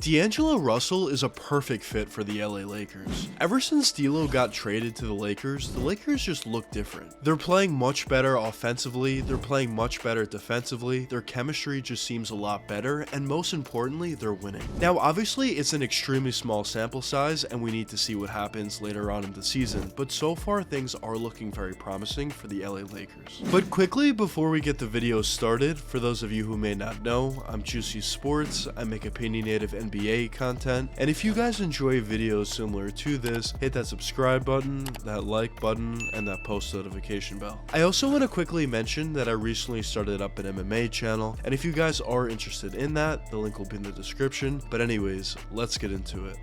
D'Angelo Russell is a perfect fit for the LA Lakers. Ever since D'Lo got traded to the Lakers just look different. They're playing much better offensively, they're playing much better defensively, their chemistry just seems a lot better, and most importantly, they're winning. Now obviously it's an extremely small sample size and we need to see what happens later on in the season, but so far things are looking very promising for the LA Lakers. But quickly before we get the video started, for those of you who may not know, I'm Juicy Sports, I make opinionated NBA content, and if you guys enjoy videos similar to this, hit that subscribe button, that like button, and that post notification bell. I also want to quickly mention that I recently started up an MMA channel, and if you guys are interested in that, the link will be in the description. But anyways, let's get into it.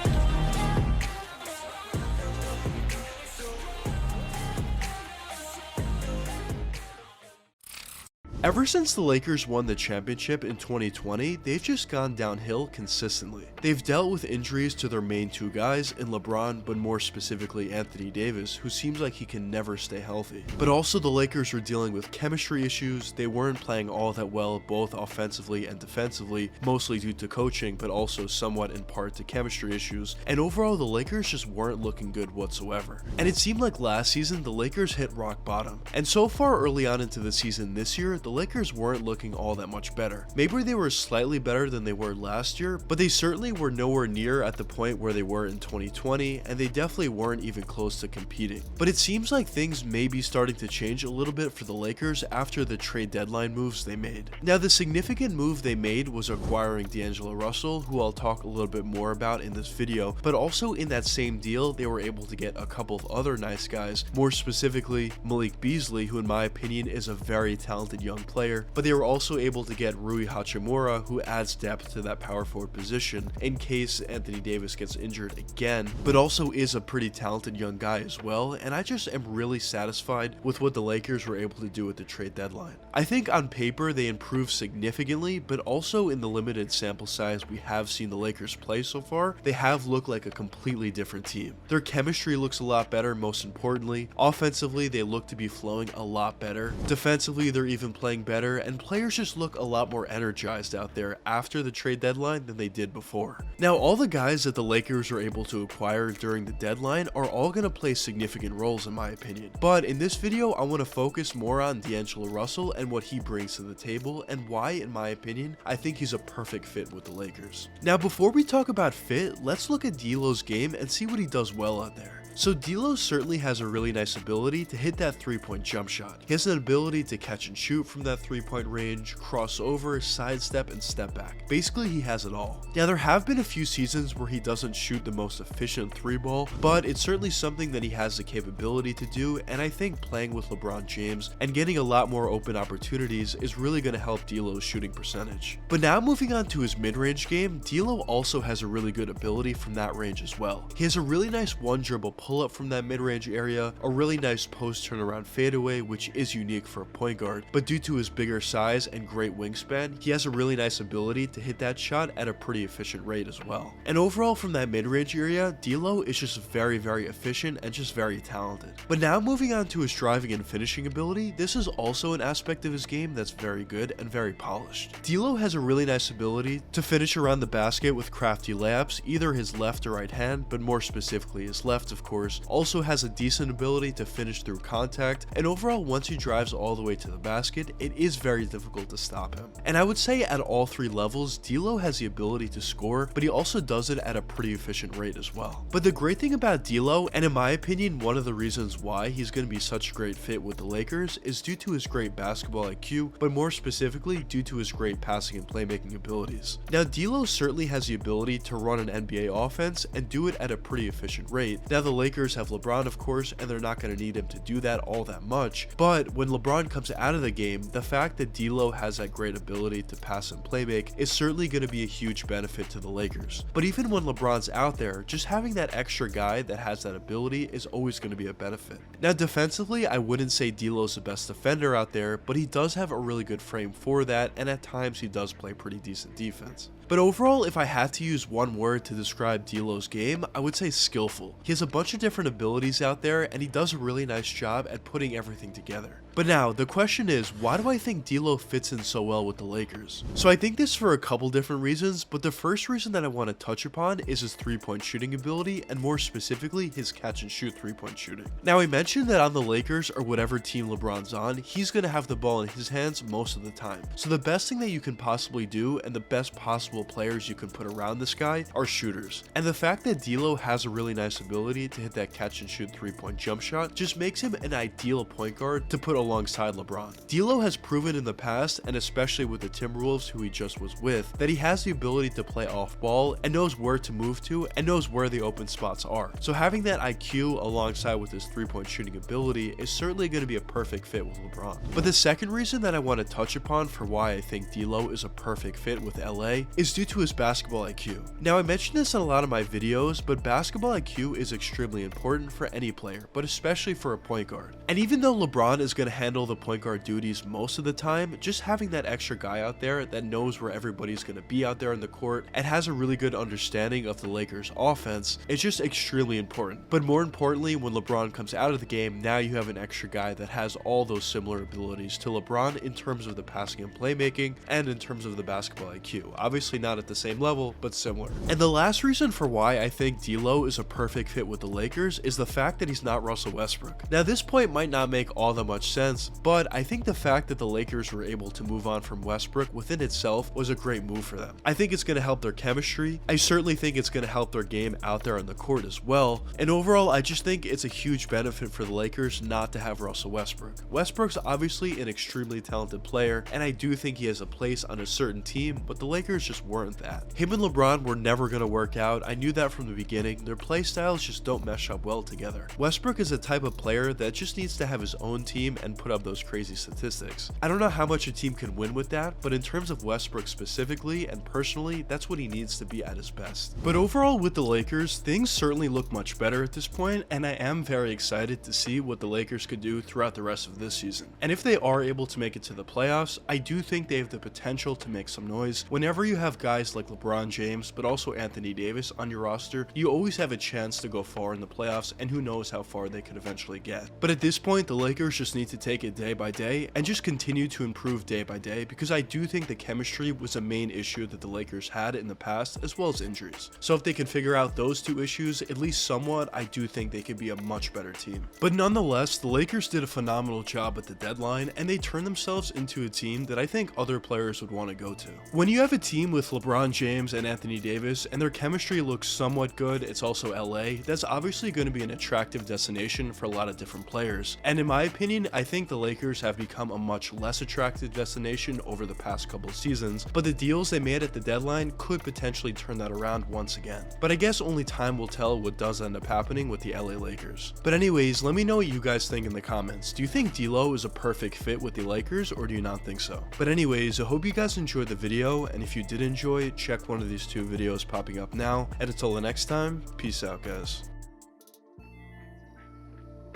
Ever since the Lakers won the championship in 2020, they've just gone downhill consistently. They've dealt with injuries to their main two guys in LeBron, but more specifically Anthony Davis, who seems like he can never stay healthy. But also the Lakers are dealing with chemistry issues. They weren't playing all that well both offensively and defensively, mostly due to coaching, but also somewhat in part to chemistry issues. And overall the Lakers just weren't looking good whatsoever. And it seemed like last season the Lakers hit rock bottom. And so far early on into the season this year, the Lakers weren't looking all that much better. Maybe they were slightly better than they were last year, but they certainly were nowhere near at the point where they were in 2020, and they definitely weren't even close to competing. But it seems like things may be starting to change a little bit for the Lakers after the trade deadline moves they made. Now the significant move they made was acquiring D'Angelo Russell, who I'll talk a little bit more about in this video, but also in that same deal they were able to get a couple of other nice guys, more specifically Malik Beasley, who in my opinion is a very talented young player, but they were also able to get Rui Hachimura, who adds depth to that power forward position in case Anthony Davis gets injured again, but also is a pretty talented young guy as well, and I just am really satisfied with what the Lakers were able to do at the trade deadline. I think on paper they improved significantly, but also in the limited sample size we have seen the Lakers play so far, they have looked like a completely different team. Their chemistry looks a lot better, most importantly. Offensively, they look to be flowing a lot better. Defensively, they're even playing better, and players just look a lot more energized out there after the trade deadline than they did before. Now all the guys that the Lakers were able to acquire during the deadline are all going to play significant roles in my opinion, but in this video I want to focus more on D'Angelo Russell and what he brings to the table and why in my opinion I think he's a perfect fit with the Lakers. Now before we talk about fit, let's look at D'Lo's game and see what he does well out there. So D'Lo certainly has a really nice ability to hit that three-point jump shot. He has an ability to catch and shoot from that three-point range, cross over, sidestep, and step back. Basically, he has it all. Now, there have been a few seasons where he doesn't shoot the most efficient three ball, but it's certainly something that he has the capability to do, and I think playing with LeBron James and getting a lot more open opportunities is really going to help D'Lo's shooting percentage. But now moving on to his mid-range game, D'Lo also has a really good ability from that range as well. He has a really nice one-dribble pull-up from that mid-range area, a really nice post turnaround fadeaway, which is unique for a point guard, but due to his bigger size and great wingspan, he has a really nice ability to hit that shot at a pretty efficient rate as well. And overall from that mid-range area, D'Lo is just very efficient and just very talented. But now moving on to his driving and finishing ability, this is also an aspect of his game that's very good and very polished. D'Lo has a really nice ability to finish around the basket with crafty layups, either his left or right hand, but more specifically his left of course. Also has a decent ability to finish through contact, and overall once he drives all the way to the basket, it is very difficult to stop him. And I would say at all three levels, D'Lo has the ability to score, but he also does it at a pretty efficient rate as well. But the great thing about D'Lo, and in my opinion one of the reasons why he's going to be such a great fit with the Lakers, is due to his great basketball IQ, but more specifically due to his great passing and playmaking abilities. Now D'Lo certainly has the ability to run an NBA offense and do it at a pretty efficient rate. Now the Lakers have LeBron of course, and they're not going to need him to do that all that much, but when LeBron comes out of the game, the fact that D'Lo has that great ability to pass and playmake is certainly going to be a huge benefit to the Lakers. But even when LeBron's out there, just having that extra guy that has that ability is always going to be a benefit. Now defensively, I wouldn't say D'Lo's the best defender out there, but he does have a really good frame for that, and at times he does play pretty decent defense. But overall, if I had to use one word to describe D'Lo's game, I would say skillful. He has a bunch of different abilities out there, and he does a really nice job at putting everything together. But now, the question is, why do I think D'Lo fits in so well with the Lakers? So I think this for a couple different reasons, but the first reason that I want to touch upon is his three-point shooting ability, and more specifically, his catch-and-shoot three-point shooting. Now, I mentioned that on the Lakers, or whatever team LeBron's on, he's going to have the ball in his hands most of the time. So the best thing that you can possibly do, and the best possible players you can put around this guy, are shooters. And the fact that D'Lo has a really nice ability to hit that catch-and-shoot three-point jump shot just makes him an ideal point guard to put alongside LeBron. D'Lo has proven in the past, and especially with the Timberwolves who he just was with, that he has the ability to play off ball and knows where to move to and knows where the open spots are. So having that IQ alongside with his three-point shooting ability is certainly going to be a perfect fit with LeBron. But the second reason that I want to touch upon for why I think D'Lo is a perfect fit with LA is due to his basketball IQ. Now, I mentioned this in a lot of my videos, but basketball IQ is extremely important for any player, but especially for a point guard. And even though LeBron is going to handle the point guard duties most of the time, just having that extra guy out there that knows where everybody's going to be out there in the court and has a really good understanding of the Lakers offense is just extremely important. But more importantly, when LeBron comes out of the game, now you have an extra guy that has all those similar abilities to LeBron in terms of the passing and playmaking and in terms of the basketball IQ. Obviously not at the same level, but similar. And the last reason for why I think D'Lo is a perfect fit with the Lakers is the fact that he's not Russell Westbrook. Now, this point might not make all that much sense, but I think the fact that the Lakers were able to move on from Westbrook within itself was a great move for them. I think it's going to help their chemistry. I certainly think it's going to help their game out there on the court as well. And overall, I just think it's a huge benefit for the Lakers not to have Russell Westbrook. Westbrook's obviously an extremely talented player, and I do think he has a place on a certain team, but the Lakers just weren't that. Him and LeBron were never going to work out. I knew that from the beginning. Their play styles just don't mesh up well together. Westbrook is a type of player that just needs to have his own team and put up those crazy statistics. I don't know how much a team can win with that, but in terms of Westbrook specifically and personally, that's what he needs to be at his best. But overall with the Lakers, things certainly look much better at this point, and I am very excited to see what the Lakers could do throughout the rest of this season. And if they are able to make it to the playoffs, I do think they have the potential to make some noise. Whenever you have guys like LeBron James, but also Anthony Davis on your roster, you always have a chance to go far in the playoffs, and who knows how far they could eventually get. But at this point, the Lakers just need to take it day by day and just continue to improve day by day, because I do think the chemistry was a main issue that the Lakers had in the past, as well as injuries. So if they can figure out those two issues, at least somewhat, I do think they could be a much better team. But nonetheless, the Lakers did a phenomenal job at the deadline, and they turned themselves into a team that I think other players would want to go to. When you have a team with LeBron James and Anthony Davis, and their chemistry looks somewhat good, it's also LA, that's obviously going to be an attractive destination for a lot of different players. And in my opinion, I think the Lakers have become a much less attractive destination over the past couple seasons, but the deals they made at the deadline could potentially turn that around once again. But I guess only time will tell what does end up happening with the LA Lakers. But anyways, let me know what you guys think in the comments. Do you think D'Lo is a perfect fit with the Lakers, or do you not think so? But anyways, I hope you guys enjoyed the video, and if you did enjoy, check one of these two videos popping up now, and until the next time, peace out guys.